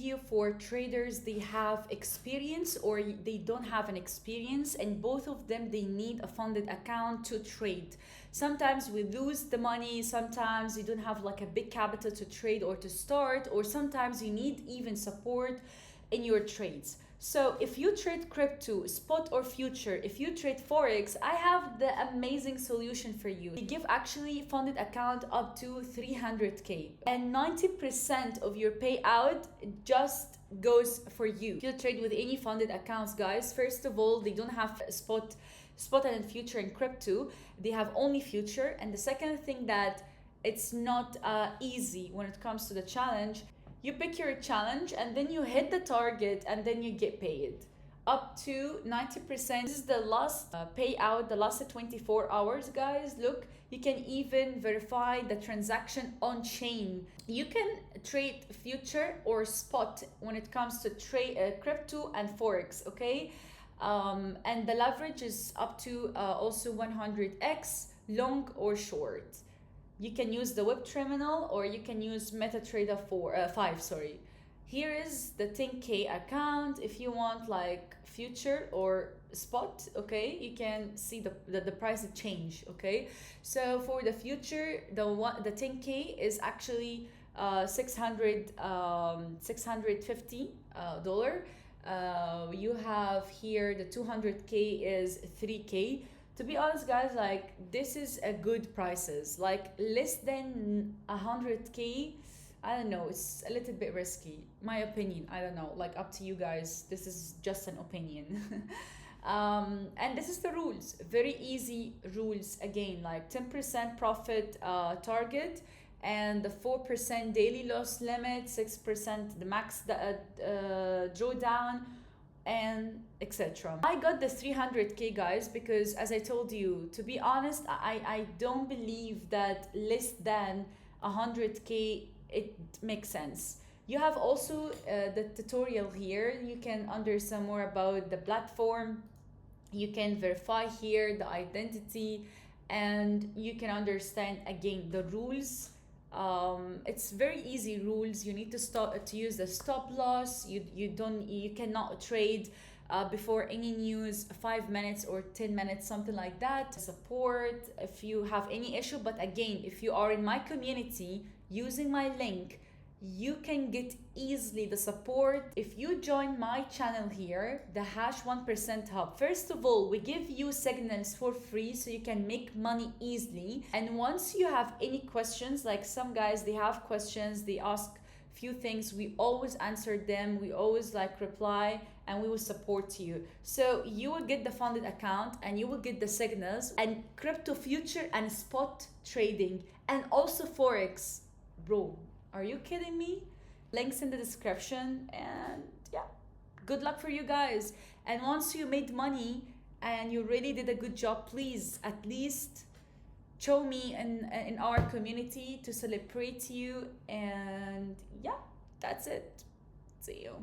video for traders they have experience or they don't have an experience, and both of them they need a funded account to trade. Sometimes we lose the money, sometimes you don't have like a big capital to trade or to start, or sometimes you need even support in your trades. So if you trade crypto, spot or future, if you trade forex, I have the amazing solution for you. We give actually funded account up to 300k, and 90% of your payout just goes for you. If you trade with any funded accounts, guys, first of all, they don't have spot and future in crypto, they have only future. And the second thing, that it's not easy when it comes to the challenge. You pick your challenge and then you hit the target and then you get paid up to 90%. This is the last payout, the last 24 hours, guys. Look, you can even verify the transaction on chain. You can trade future or spot when it comes to trade crypto and forex, okay? And the leverage is up to also 100x, long or short. You can use the web terminal or you can use MetaTrader 5. Sorry. Here is the 10k account. If you want like future or spot, okay, you can see the price change. Okay, so for the future, the 10k is actually 650 dollar. You have here the 200k is 3k. To be honest, guys, like this is a good prices. Like less than 100k, I don't know, it's a little bit risky, my opinion. I don't know, like up to you guys. This is just an opinion. And this is the rules, very easy rules. Again, like 10% profit target, and the 4% daily loss limit, 6% the max drawdown, and etc. I got the 300k, guys, because as I told you, to be honest, I don't believe that less than 100k it makes sense. You have also the tutorial here. You can understand more about the platform. You can verify here the identity, and you can understand again the rules. It's very easy rules. You need to use the stop loss. You cannot trade before any news, 5 minutes or 10 minutes, something like that. Support if you have any issue. But again, if you are in my community using my link, you can get easily the support if you join my channel here, the Hash 1% Hub. First of all, we give you signals for free so you can make money easily. And once you have any questions, like some guys, they have questions, they ask few things, we always answer them, we always like reply, and we will support you. So you will get the funded account and you will get the signals and crypto future and spot trading, and also forex. Bro, are you kidding me? Links in the description, and yeah, good luck for you guys. And once you made money and you really did a good job, please at least show me in our community to celebrate you. And yeah, that's it. See you.